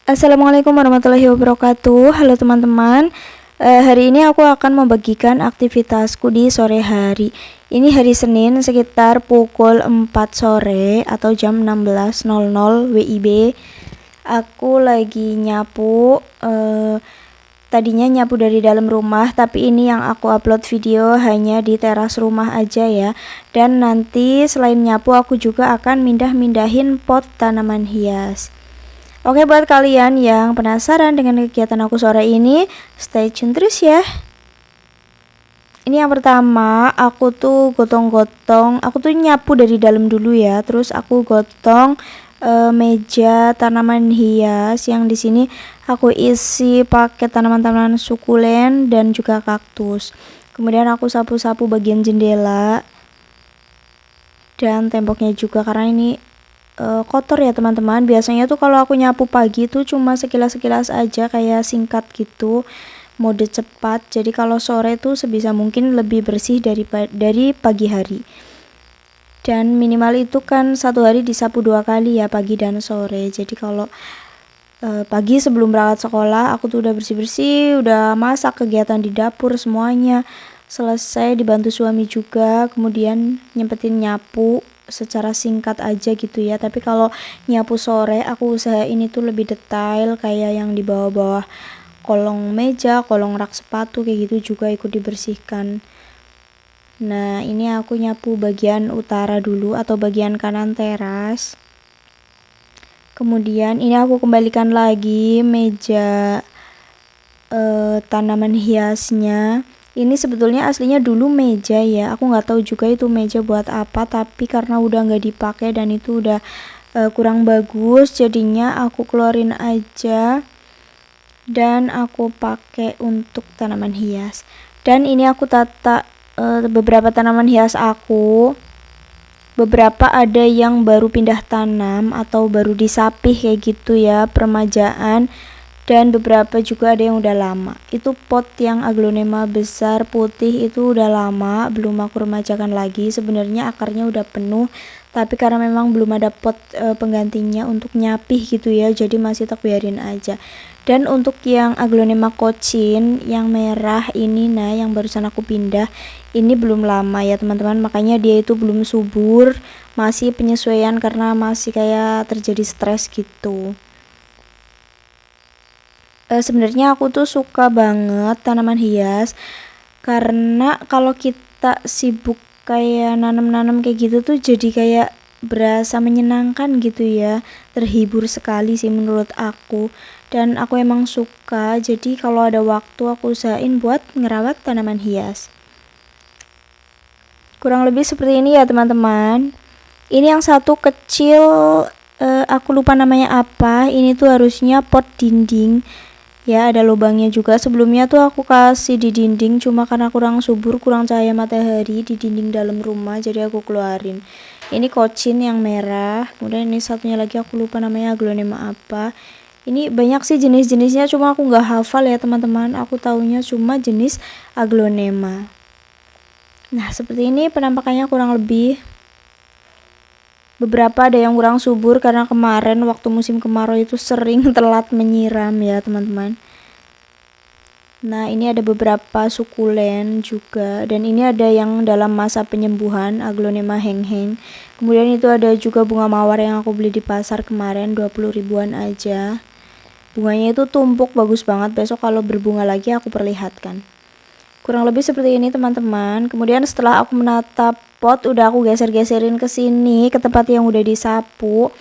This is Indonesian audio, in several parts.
Assalamualaikum warahmatullahi wabarakatuh. Halo teman-teman. Hari ini aku akan membagikan aktivitasku di sore hari. Ini hari Senin sekitar pukul 4 sore atau jam 16.00 WIB. Aku lagi nyapu. Tadinya nyapu dari dalam rumah, tapi ini yang aku upload video hanya di teras rumah aja ya. Dan nanti selain nyapu aku juga akan mindahin pot tanaman hias. Oke, buat kalian yang penasaran dengan kegiatan aku sore ini, stay tune terus ya. Ini yang pertama, aku tuh gotong-gotong, aku tuh nyapu dari dalam dulu ya. Terus aku gotong meja tanaman hias yang di sini aku isi pakai tanaman-tanaman sukulen dan juga kaktus. Kemudian aku sapu-sapu bagian jendela dan temboknya juga karena ini kotor ya teman-teman. Biasanya tuh kalau aku nyapu pagi tuh cuma sekilas-sekilas aja, kayak singkat gitu, mode cepat. Jadi kalau sore tuh sebisa mungkin lebih bersih dari pagi hari. Dan minimal itu kan satu hari disapu 2 kali ya, pagi dan sore. Jadi kalau pagi sebelum berangkat sekolah aku tuh udah bersih-bersih, udah masak, kegiatan di dapur semuanya selesai, dibantu suami juga, kemudian nyempetin nyapu secara singkat aja gitu ya. Tapi kalau nyapu sore aku usahain itu lebih detail, kayak yang di bawah-bawah kolong meja, kolong rak sepatu kayak gitu juga ikut dibersihkan. Nah, ini aku nyapu bagian utara dulu atau bagian kanan teras. Kemudian ini aku kembalikan lagi meja tanaman hiasnya. Ini sebetulnya aslinya dulu meja ya, aku nggak tahu juga itu meja buat apa, tapi karena udah nggak dipakai dan itu udah kurang bagus, jadinya aku keluarin aja dan aku pakai untuk tanaman hias. Dan ini aku tata beberapa tanaman hias aku. Beberapa ada yang baru pindah tanam atau baru disapih kayak gitu ya, permajaan. Dan beberapa juga ada yang udah lama. Itu pot yang aglonema besar putih itu udah lama, belum aku remajakan lagi. Sebenarnya akarnya udah penuh, tapi karena memang belum ada pot penggantinya untuk nyapih gitu ya, jadi masih tak biarin aja. Dan untuk yang aglonema cochin yang merah ini, nah yang barusan aku pindah, ini belum lama ya teman-teman, makanya dia itu belum subur, masih penyesuaian karena masih kayak terjadi stres gitu. Sebenarnya aku tuh suka banget tanaman hias karena kalau kita sibuk kayak nanam-nanam kayak gitu tuh jadi kayak berasa menyenangkan gitu ya, terhibur sekali sih menurut aku. Dan aku emang suka, jadi kalau ada waktu aku usahain buat ngerawat tanaman hias. Kurang lebih seperti ini ya teman-teman. Ini yang satu kecil, aku lupa namanya apa. Ini tuh harusnya pot dinding ya, ada lubangnya juga. Sebelumnya tuh aku kasih di dinding, cuma karena kurang subur, kurang cahaya matahari di dinding dalam rumah, jadi aku keluarin. Ini cochin yang merah, kemudian ini satunya lagi aku lupa namanya aglonema apa. Ini banyak sih jenis-jenisnya, cuma aku nggak hafal ya teman-teman, aku taunya cuma jenis aglonema. Nah, seperti ini penampakannya kurang lebih. Beberapa ada yang kurang subur karena kemarin waktu musim kemarau itu sering telat menyiram ya teman-teman. Nah, ini ada beberapa sukulen juga, dan ini ada yang dalam masa penyembuhan, aglonema heng-heng. Kemudian itu ada juga bunga mawar yang aku beli di pasar kemarin, 20 ribuan aja. Bunganya itu tumpuk bagus banget, besok kalau berbunga lagi aku perlihatkan. Kurang lebih seperti ini teman-teman. Kemudian setelah aku menata pot, udah aku geser-geserin ke sini, ke tempat yang udah disapu.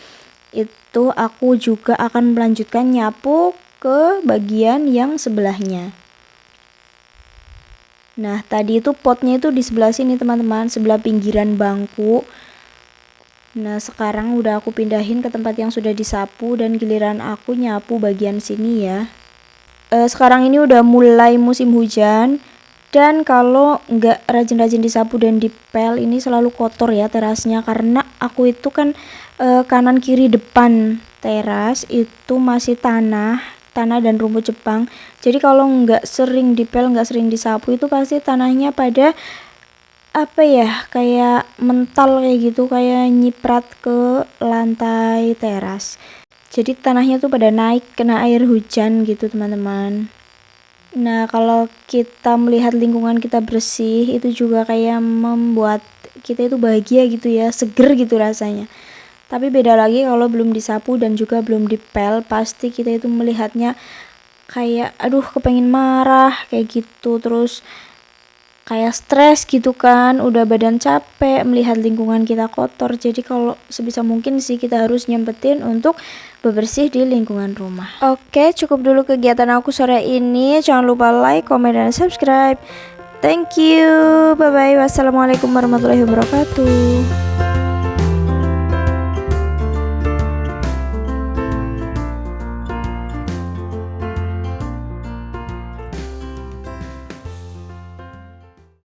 Itu aku juga akan melanjutkan nyapu ke bagian yang sebelahnya. Nah, tadi itu potnya itu di sebelah sini teman-teman, sebelah pinggiran bangku. Nah, sekarang udah aku pindahin ke tempat yang sudah disapu dan giliran aku nyapu bagian sini ya. Sekarang ini udah mulai musim hujan. Dan kalau nggak rajin-rajin disapu dan dipel, ini selalu kotor ya terasnya, karena aku itu kan kanan kiri depan teras itu masih tanah dan rumput Jepang. Jadi kalau nggak sering dipel, nggak sering disapu, itu pasti tanahnya pada apa ya, kayak mental kayak gitu, kayak nyiprat ke lantai teras. Jadi tanahnya tuh pada naik kena air hujan gitu teman-teman. Nah, kalau kita melihat lingkungan kita bersih, itu juga kayak membuat kita itu bahagia gitu ya, seger gitu rasanya. Tapi beda lagi kalau belum disapu dan juga belum dipel, pasti kita itu melihatnya kayak aduh kepengen marah kayak gitu, terus kayak stres gitu kan, udah badan capek melihat lingkungan kita kotor. Jadi kalau sebisa mungkin sih kita harus nyempetin untuk bebersih di lingkungan rumah. Oke, cukup dulu kegiatan aku sore ini. Jangan lupa like, komen, dan subscribe. Thank you. Bye bye. Wassalamualaikum warahmatullahi wabarakatuh.